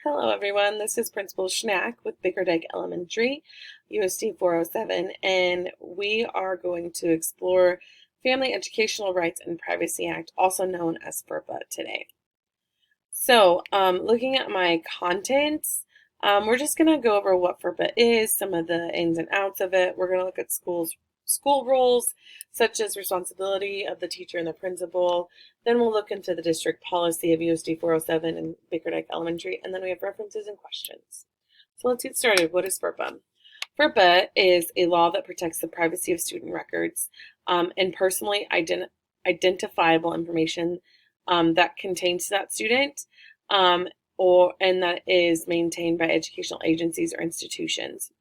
Hello everyone, this is Principal Schnack with Bickerdike Elementary, USD 407, and we are going to explore Family Educational Rights and Privacy Act, also known as FERPA, today. So, looking at my contents, we're just going to go over what FERPA is, some of the ins and outs of it. We're going to look at school roles, such as responsibility of the teacher and the principal. Then we'll look into the district policy of USD 407 and Bickerdike Elementary, and then we have references and questions. So let's get started. What is FERPA? FERPA is a law that protects the privacy of student records and personally identifiable information that contains that student and that is maintained by educational agencies or institutions.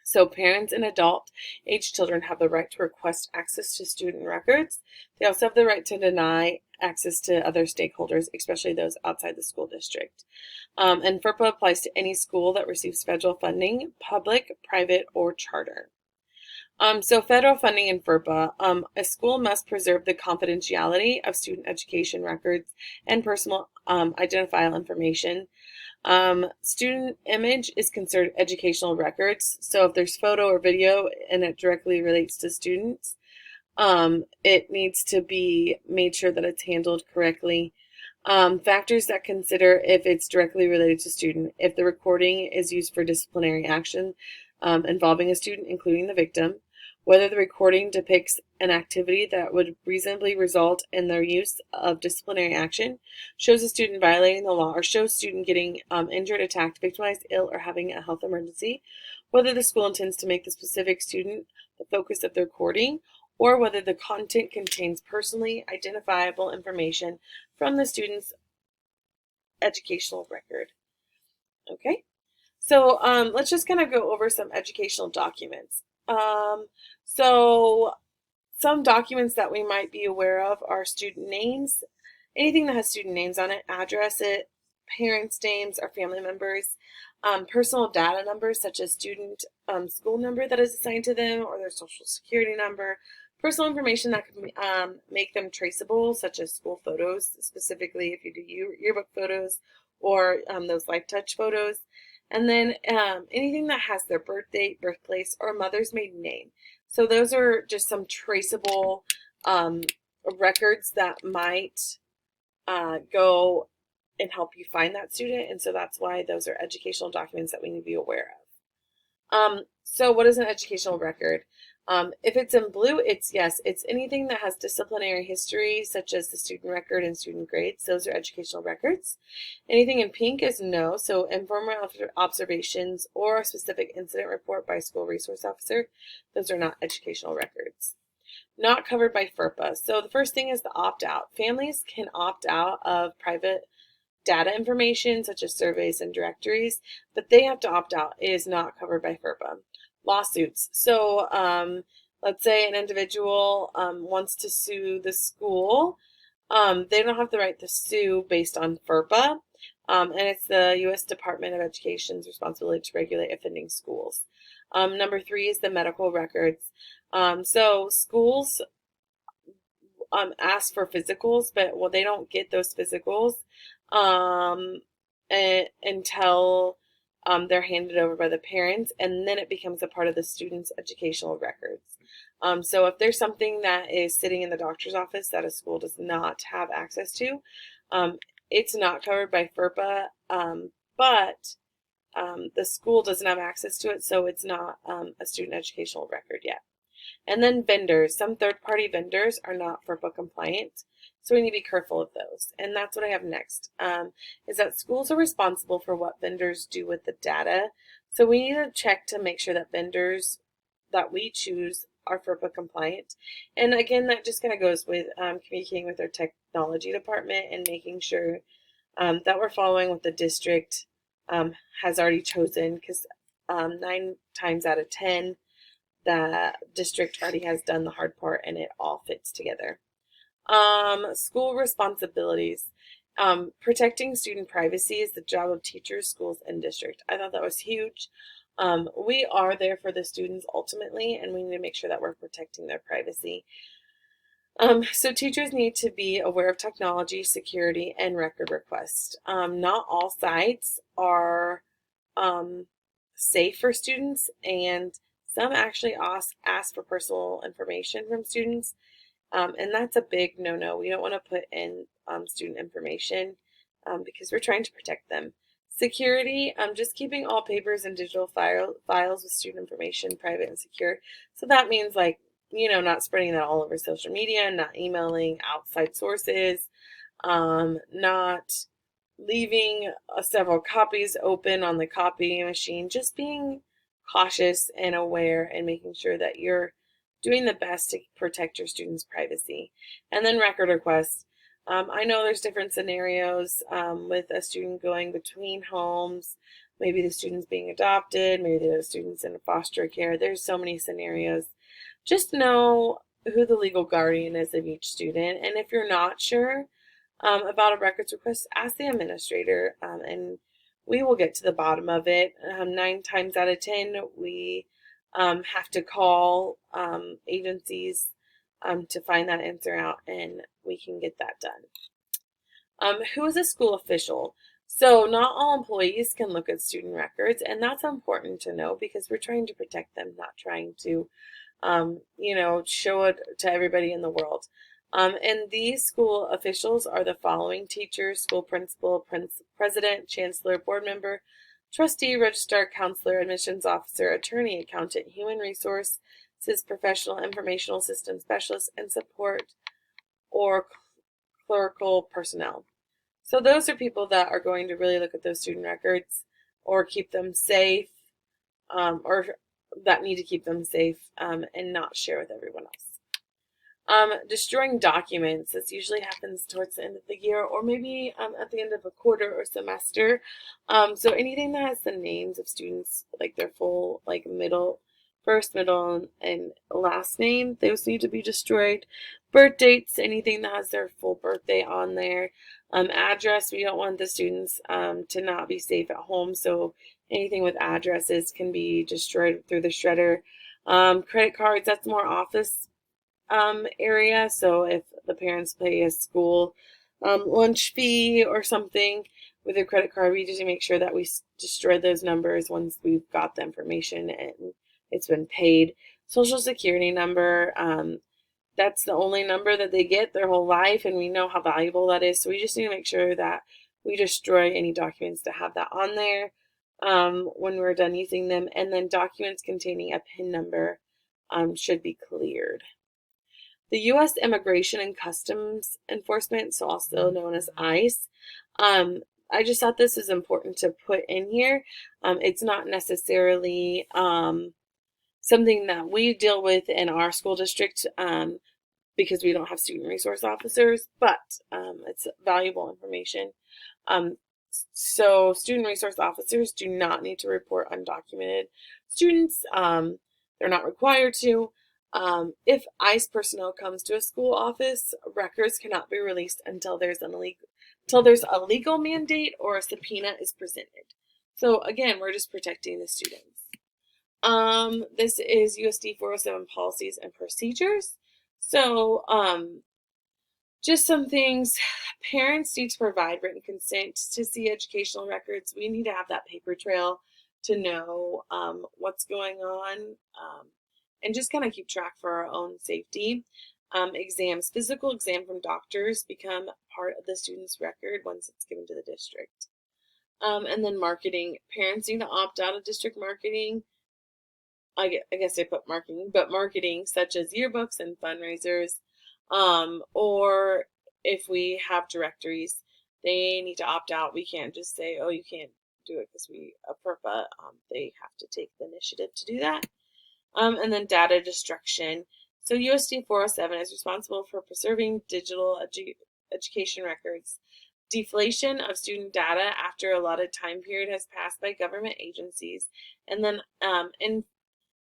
So parents and adult-age children have the right to request access to student records. They also have the right to deny access to other stakeholders, especially those outside the school district. And FERPA applies to any school that receives federal funding, public, private, or charter. So federal funding in FERPA, a school must preserve the confidentiality of student education records and personal identifiable information. Student image is considered educational records. So if there's photo or video and it directly relates to students, it needs to be made sure that it's handled correctly. Factors that consider if it's directly related to student, if the recording is used for disciplinary action involving a student, including the victim, whether the recording depicts an activity that would reasonably result in their use of disciplinary action, shows a student violating the law, or shows student getting injured, attacked, victimized, ill, or having a health emergency, whether the school intends to make the specific student the focus of the recording, or whether the content contains personally identifiable information from the student's educational record. Okay, so let's just kind of go over some educational documents. So some documents that we might be aware of are student names, anything that has student names on it, address it, parents' names or family members, personal data numbers such as student school number that is assigned to them or their social security number, personal information that can make them traceable such as school photos, specifically if you do yearbook photos or those life touch photos. And then anything that has their birth date, birthplace, or mother's maiden name. So those are just some traceable records that might go and help you find that student. And so that's why those are educational documents that we need to be aware of. So what is an educational record? If it's in blue, it's anything that has disciplinary history, such as the student record and student grades. Those are educational records. Anything in pink is no. So informal observations or a specific incident report by a school resource officer, those are not educational records. Not covered by FERPA. So the first thing is the opt-out. Families can opt out of private data information, such as surveys and directories, but they have to opt out. It is not covered by FERPA. Lawsuits. So let's say an individual wants to sue the school. They don't have the right to sue based on FERPA, and it's the U.S. Department of Education's responsibility to regulate offending schools. Number 3 is the medical records. So schools ask for physicals, but they don't get those physicals until they're handed over by the parents, and then it becomes a part of the student's educational records. So if there's something that is sitting in the doctor's office that a school does not have access to, it's not covered by FERPA, but the school doesn't have access to it, so it's not a student educational record yet. And then vendors. Some third-party vendors are not FERPA compliant, so we need to be careful of those. And that's what I have next, is that schools are responsible for what vendors do with the data. So we need to check to make sure that vendors that we choose are FERPA compliant. And again, that just kind of goes with communicating with our technology department and making sure that we're following what the district has already chosen, because 9 times out of 10, the district already has done the hard part and it all fits together. School responsibilities. Protecting student privacy is the job of teachers, schools, and district. I thought that was huge. We are there for the students ultimately, and we need to make sure that we're protecting their privacy. So teachers need to be aware of technology, security, and record requests. Not all sites are um, safe for students, and some actually ask for personal information from students, and that's a big no-no. We don't want to put in student information because we're trying to protect them. Security, just keeping all papers and digital files with student information private and secure. So that means like, not spreading that all over social media, not emailing outside sources, not leaving several copies open on the copy machine, just being cautious and aware and making sure that you're doing the best to protect your students' privacy. And then record requests. I know there's different scenarios with a student going between homes. Maybe the student's being adopted. Maybe the student's in foster care. There's so many scenarios. Just know who the legal guardian is of each student. And if you're not sure about a records request, ask the administrator, and we will get to the bottom of it. 9 times out of 10, we have to call agencies to find that answer out, and we can get that done. Who is a school official? So not all employees can look at student records, and that's important to know because we're trying to protect them, not trying to, show it to everybody in the world. And these school officials are the following: teachers, school principal, president, chancellor, board member, trustee, registrar, counselor, admissions officer, attorney, accountant, human resources, professional, informational system specialist, and support or clerical personnel. So those are people that are going to really look at those student records or keep them safe, or that need to keep them safe, and not share with everyone else. Destroying documents. This usually happens towards the end of the year, or maybe at the end of a quarter or semester. So anything that has the names of students, like their full, like first, middle, and last name, those need to be destroyed. Birth dates, anything that has their full birthday on there. Address, we don't want the students to not be safe at home, so anything with addresses can be destroyed through the shredder. Credit cards, that's more office area. So if the parents pay a school lunch fee or something with a credit card, we just make sure that we destroy those numbers once we've got the information and it's been paid. Social security number, that's the only number that they get their whole life, and we know how valuable that is. So we just need to make sure that we destroy any documents to have that on there when we're done using them. And then documents containing a PIN number should be cleared. The U.S. Immigration and Customs Enforcement, so also known as ICE, I just thought this is important to put in here. It's not necessarily something that we deal with in our school district because we don't have student resource officers, but it's valuable information. So student resource officers do not need to report undocumented students. They're not required to. If ICE personnel comes to a school office, records cannot be released until there's a legal mandate or a subpoena is presented. So again, we're just protecting the students. This is USD 407 policies and procedures. So just some things. Parents need to provide written consent to see educational records. We need to have that paper trail to know what's going on, and just kind of keep track for our own safety. Exams, physical exam from doctors become part of the student's record once it's given to the district. And then marketing. Parents need to opt out of district marketing. I guess I put marketing, but marketing such as yearbooks and fundraisers, or if we have directories, they need to opt out. We can't just say, oh, you can't do it because we a FERPA. They have to take the initiative to do that. And then data destruction. So USD 407 is responsible for preserving digital education records. Deflation of student data after a allotted time period has passed by government agencies, and then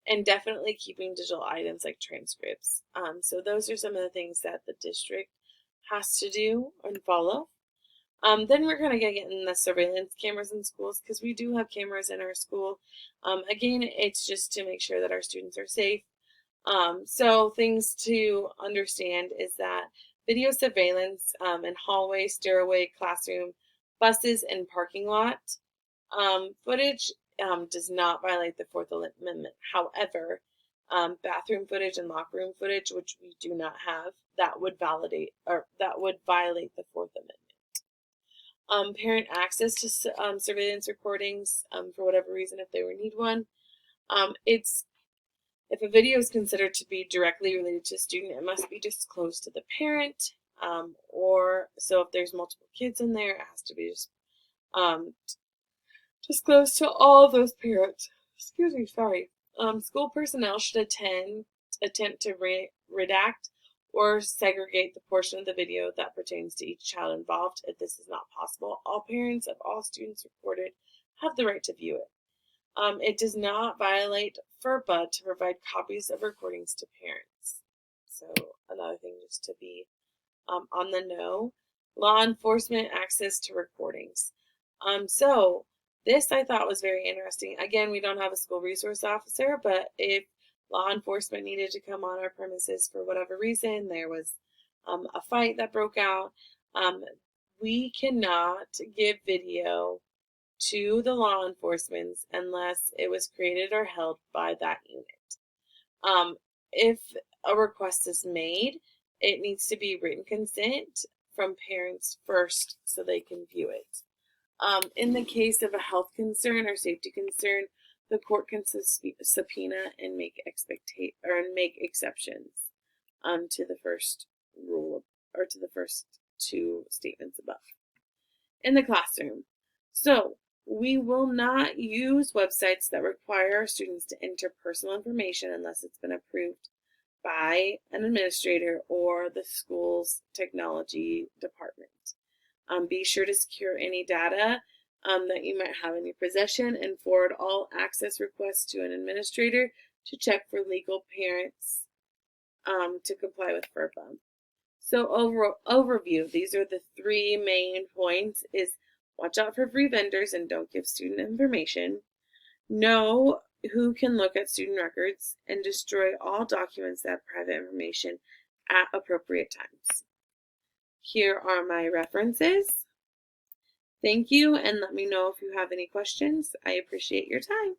and definitely keeping digital items like transcripts. So those are some of the things that the district has to do and follow. Then we're going to get in the surveillance cameras in schools because we do have cameras in our school. Again, it's just to make sure that our students are safe. So things to understand is that video surveillance in hallway, stairway, classroom, buses, and parking lot footage does not violate the Fourth Amendment. However, bathroom footage and locker room footage, which we do not have, that would violate the Fourth Amendment. Parent access to surveillance recordings for whatever reason, if they need one. It's If a video is considered to be directly related to a student, it must be disclosed to the parent. Or so if there's multiple kids in there, it has to be um, disclosed to all those parents. Excuse me, sorry. School personnel should attempt to redact or segregate the portion of the video that pertains to each child involved. If this is not possible, all parents of all students recorded have the right to view it. It does not violate FERPA to provide copies of recordings to parents. So another thing just to be on the know. Law enforcement access to recordings. So this I thought was very interesting. Again, we don't have a school resource officer, but if law enforcement needed to come on our premises for whatever reason, there was a fight that broke out, we cannot give video to the law enforcement unless it was created or held by that unit. If a request is made, it needs to be written consent from parents first so they can view it. In the case of a health concern or safety concern, the court can subpoena and make exceptions to the first rule or to the first two statements above. In the classroom, so we will not use websites that require students to enter personal information unless it's been approved by an administrator or the school's technology department. Be sure to secure any data that you might have in your possession and forward all access requests to an administrator to check for legal parents to comply with FERPA. So overview, these are the three main points is watch out for free vendors and don't give student information. Know who can look at student records and destroy all documents that have private information at appropriate times. Here are my references. Thank you, and let me know if you have any questions. I appreciate your time.